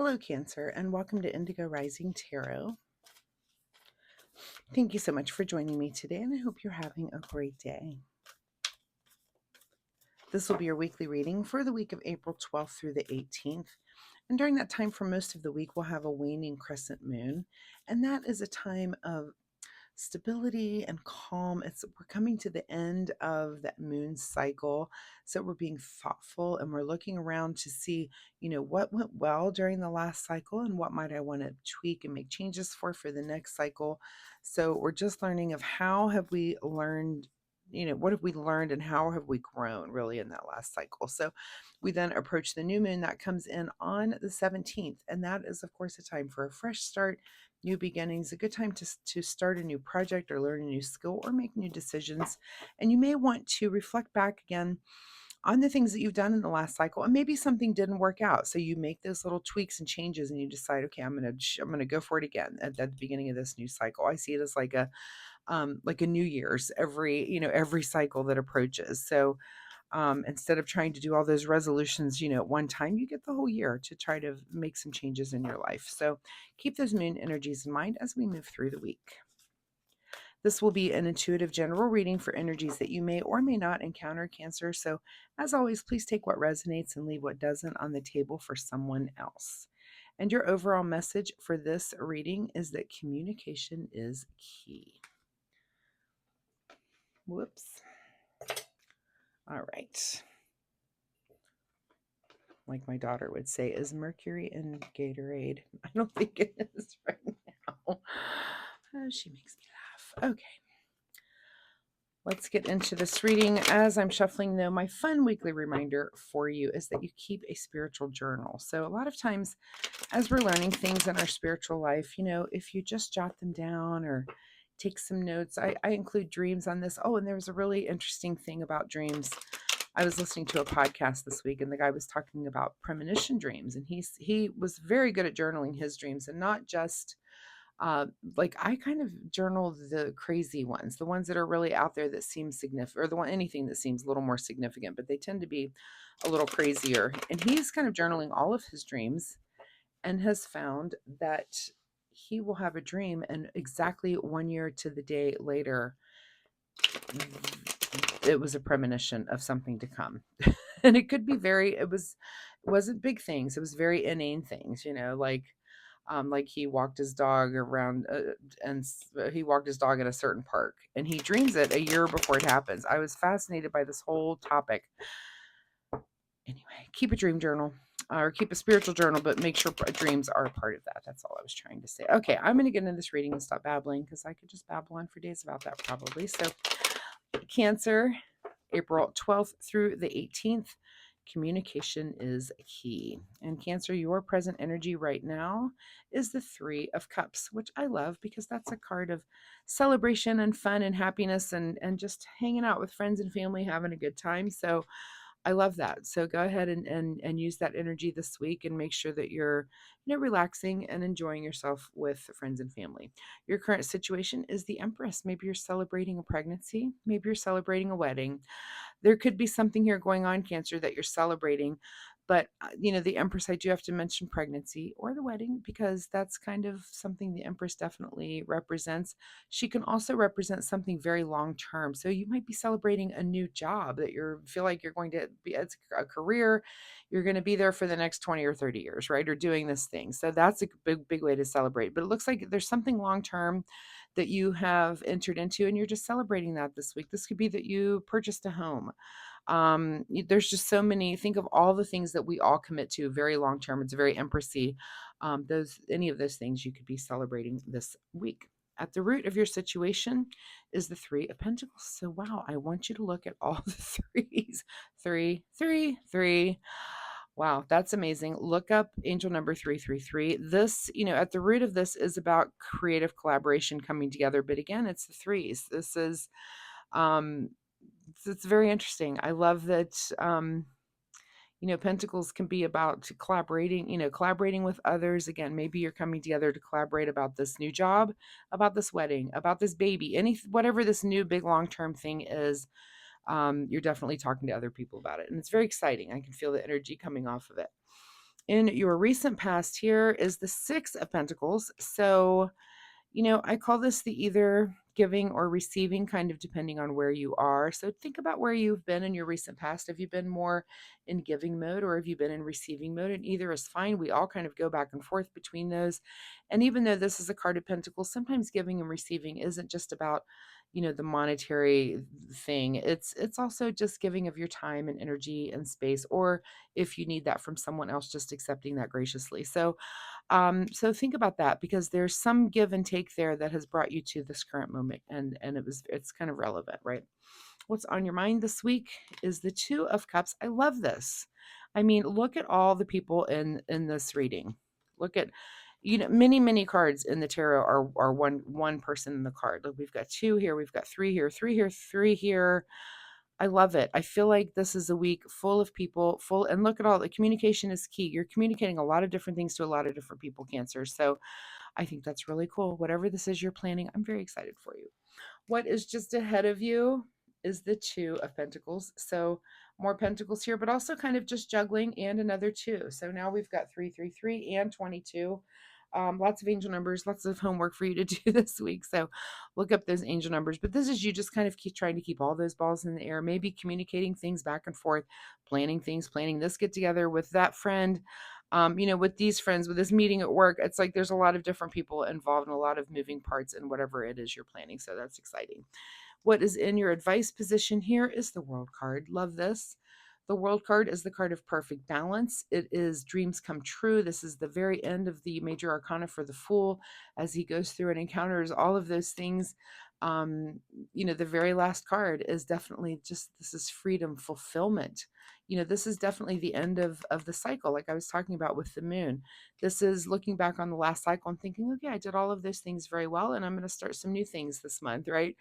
Hello, Cancer, and welcome to Indigo Rising Tarot. Thank you so much for joining me today, and I hope you're having a great day. This will be your weekly reading for the week of April 12th through the 18th. And during that time, for most of the week, we'll have a waning crescent moon, and that is a time of stability and calm. We're coming to the end of that moon cycle, so we're being thoughtful and we're looking around to see, what went well during the last cycle and what might I want to tweak and make changes for the next cycle. So we're just learning of how have we learned. What have we learned and how have we grown really in that last cycle? So we then approach the new moon that comes in on the 17th. And that is, of course, a time for a fresh start, new beginnings, a good time to start a new project or learn a new skill or make new decisions. And you may want to reflect back again on the things that you've done in the last cycle, and maybe something didn't work out. So you make those little tweaks and changes and you decide, okay, I'm gonna go for it again at the beginning of this new cycle. I see it as like a New Year's every cycle that approaches. So instead of trying to do all those resolutions, at one time, you get the whole year to try to make some changes in your life. So keep those moon energies in mind as we move through the week. This will be an intuitive general reading for energies that you may or may not encounter, Cancer. So as always, please take what resonates and leave what doesn't on the table for someone else. And your overall message for this reading is that communication is key. Whoops. All right. Like my daughter would say, is Mercury in Gatorade? I don't think it is right now. She makes me laugh. Okay. Let's get into this reading. As I'm shuffling, though, my fun weekly reminder for you is that you keep a spiritual journal. So a lot of times as we're learning things in our spiritual life, if you just jot them down or take some notes, I include dreams on this. Oh, and there was a really interesting thing about dreams. I was listening to a podcast this week, and the guy was talking about premonition dreams, and he was very good at journaling his dreams, and not just like I kind of journal the crazy ones, the ones that are really out there that seem significant, or anything that seems a little more significant, but they tend to be a little crazier. And he's kind of journaling all of his dreams, and has found that he will have a dream, and exactly 1 year to the day later, it was a premonition of something to come. And it could be it wasn't big things, it was very inane things, like he walked his dog around, and he walked his dog in a certain park, and he dreams it a year before it happens. I was fascinated by this whole topic. Anyway, keep a dream journal, or keep a spiritual journal, but make sure dreams are a part of that. That's all I was trying to say. Okay, I'm going to get into this reading and stop babbling, because I could just babble on for days about that probably. So Cancer, April 12th through the 18th. Communication is key. And Cancer, your present energy right now is the Three of Cups, which I love because that's a card of celebration and fun and happiness, and just hanging out with friends and family, having a good time. So I love that. So go ahead and use that energy this week, and make sure that you're relaxing and enjoying yourself with friends and family. Your current situation is the Empress. Maybe you're celebrating a pregnancy. Maybe you're celebrating a wedding. There could be something here going on, Cancer, that you're celebrating. But, the Empress, I do have to mention pregnancy or the wedding, because that's kind of something the Empress definitely represents. She can also represent something very long term. So you might be celebrating a new job that you feel like you're going to be, it's a career. You're going to be there for the next 20 or 30 years, right? Or doing this thing. So that's a big way to celebrate. But it looks like there's something long term that you have entered into, and you're just celebrating that this week. This could be that you purchased a home. There's just so many. Think of all the things that we all commit to very long term. It's very empressy. Any of those things you could be celebrating this week. At the root of your situation is the Three of Pentacles. So wow, I want you to look at all the threes. Three, three, three. Wow, that's amazing. Look up angel number 333. This, at the root of this is about creative collaboration coming together. But again, it's the threes. This is, it's very interesting. I love that, Pentacles can be about collaborating with others. Again, maybe you're coming together to collaborate about this new job, about this wedding, about this baby, whatever this new big long-term thing is. You're definitely talking to other people about it. And it's very exciting. I can feel the energy coming off of it. In your recent past here is the Six of Pentacles. So, I call this the either giving or receiving, kind of depending on where you are. So think about where you've been in your recent past. Have you been more in giving mode or have you been in receiving mode? And either is fine. We all kind of go back and forth between those. And even though this is a card of Pentacles, sometimes giving and receiving isn't just about, the monetary thing. It's also just giving of your time and energy and space, or if you need that from someone else, just accepting that graciously. So think about that, because there's some give and take there that has brought you to this current moment, and it's kind of relevant, right? What's on your mind this week is the Two of Cups. I love this. I mean, look at all the people in this reading. Look at, many cards in the tarot are one person in the card. Look, we've got two here, we've got three here, three here, three here. I love it. I feel like this is a week full of people, and look at all the communication is key. You're communicating a lot of different things to a lot of different people, Cancer. So I think that's really cool. Whatever this is you're planning, I'm very excited for you. What is just ahead of you is the Two of Pentacles. So more pentacles here, but also kind of just juggling and another two. So now we've got 333 and 22. Lots of angel numbers, lots of homework for you to do this week. So look up those angel numbers. But this is you just kind of keep trying to keep all those balls in the air, maybe communicating things back and forth, planning things, planning this get together with that friend. With these friends, with this meeting at work, it's like there's a lot of different people involved and a lot of moving parts in whatever it is you're planning. So that's exciting. What is in your advice position here is the World card. Love this. The World card is the card of perfect balance. It is dreams come true. This is the very end of the major arcana for the Fool as he goes through and encounters all of those things. The very last card is definitely just, this is freedom, fulfillment. This is definitely the end of the cycle, like I was talking about with the moon. This is looking back on the last cycle and thinking, okay, I did all of those things very well, and I'm going to start some new things this month, right?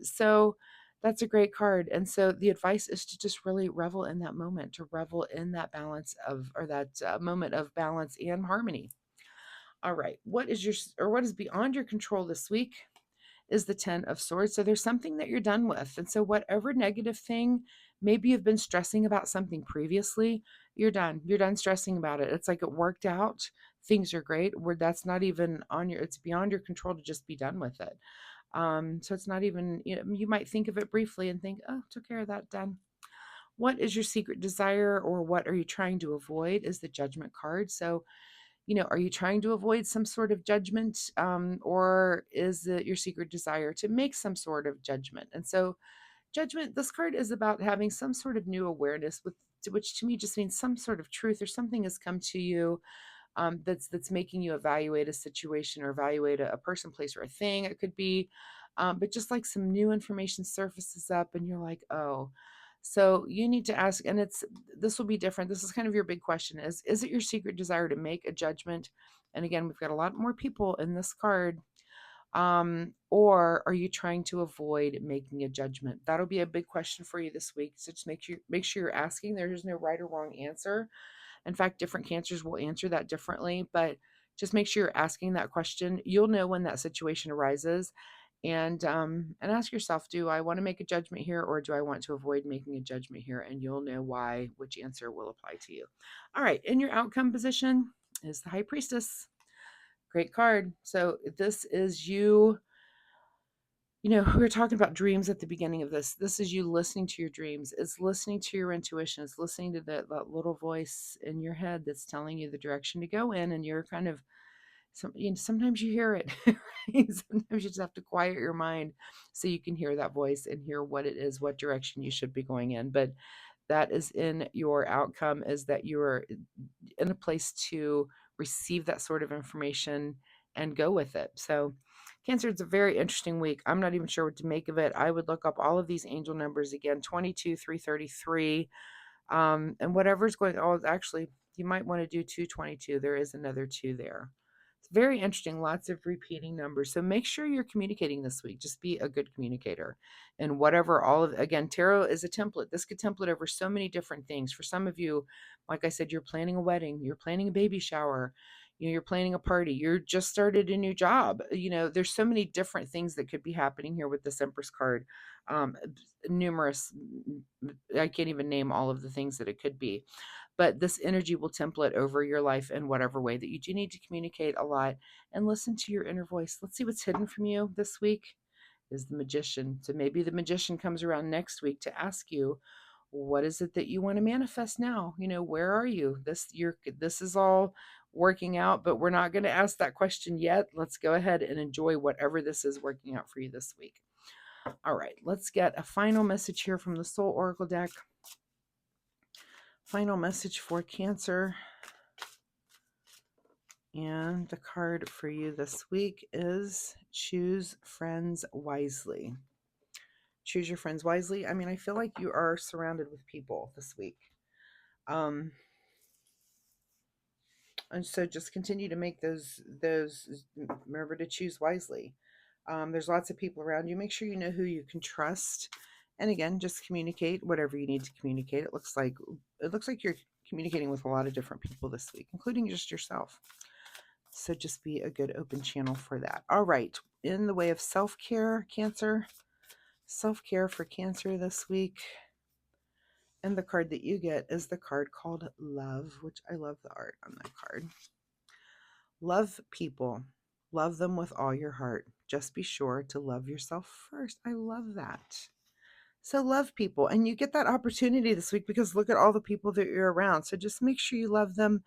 So that's a great card. And so the advice is to just really revel in that moment, to revel in that balance of, or that moment of balance and harmony. All right. What is beyond your control this week is the Ten of Swords. So there's something that you're done with. And so whatever negative thing, maybe you've been stressing about something previously, you're done. You're done stressing about it. It's like it worked out. Things are great. Where that's not even it's beyond your control to just be done with it. So it's not even, you might think of it briefly and think, oh, took care of that, done. What is your secret desire, or what are you trying to avoid is the Judgment card. So, are you trying to avoid some sort of judgment, or is it your secret desire to make some sort of judgment? And so judgment, this card is about having some sort of new awareness, which to me just means some sort of truth or something has come to you, that's making you evaluate a situation or evaluate a person, place, or a thing. It could be, but just like some new information surfaces up, and you're like, oh. So you need to ask, and this will be different. This is kind of your big question: is it your secret desire to make a judgment? And again, we've got a lot more people in this card. Or are you trying to avoid making a judgment? That'll be a big question for you this week. So just make sure you're asking. There's no right or wrong answer. In fact, different cancers will answer that differently, but just make sure you're asking that question. You'll know when that situation arises, and ask yourself, do I want to make a judgment here, or do I want to avoid making a judgment here? And you'll know why, which answer will apply to you. All right, in your outcome position is the High Priestess. Great card. So this is you. We were talking about dreams at the beginning of this. This is you listening to your dreams. It's listening to your intuition. It's listening to that little voice in your head that's telling you the direction to go in. And you're kind of, sometimes you hear it. Sometimes you just have to quiet your mind so you can hear that voice and hear what it is, what direction you should be going in. But that is in your outcome, is that you're in a place to receive that sort of information and go with it. So Cancer, it's a very interesting week. I'm not even sure what to make of it. I would look up all of these angel numbers again: 22, 333, and whatever's going. Oh, actually, you might want to do 222. There is another 2 there. It's very interesting. Lots of repeating numbers. So make sure you're communicating this week. Just be a good communicator. And whatever, again, tarot is a template. This could template over so many different things. For some of you, like I said, you're planning a wedding, you're planning a baby shower, you're planning a party, you're just started a new job. There's so many different things that could be happening here with this Empress card. Numerous, I can't even name all of the things that it could be. but this energy will template over your life in whatever way that you do need to communicate a lot and listen to your inner voice. Let's see what's hidden from you this week is the Magician. So maybe the Magician comes around next week to ask you, what is it that you want to manifest now? Where are you? This is all working out, but we're not going to ask that question yet. Let's go ahead and enjoy whatever this is working out for you this week. All right, let's get a final message here from the Soul Oracle deck. Final message for Cancer. And the card for you this week is choose friends wisely. Choose your friends wisely. I mean, I feel like you are surrounded with people this week. And so just continue to make those, remember to choose wisely. There's lots of people around you. Make sure you know who you can trust. And again, just communicate whatever you need to communicate. It looks like you're communicating with a lot of different people this week, including just yourself. So just be a good open channel for that. All right. In the way of self-care, Cancer, self-care for Cancer this week. And the card that you get is the card called Love, which I love the art on that card. Love people. Love them with all your heart. Just be sure to love yourself first. I love that. So love people. And you get that opportunity this week because look at all the people that you're around. So just make sure you love them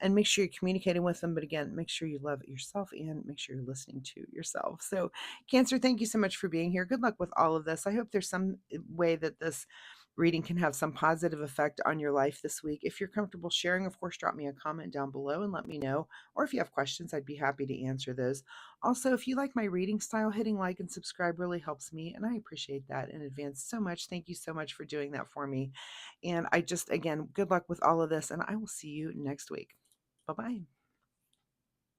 and make sure you're communicating with them. But again, make sure you love yourself and make sure you're listening to yourself. So Cancer, thank you so much for being here. Good luck with all of this. I hope there's some way that this reading can have some positive effect on your life this week. If you're comfortable sharing, of course, drop me a comment down below and let me know. Or if you have questions, I'd be happy to answer those. Also, if you like my reading style, hitting like and subscribe really helps me. And I appreciate that in advance so much. Thank you so much for doing that for me. And again, good luck with all of this. And I will see you next week. Bye-bye.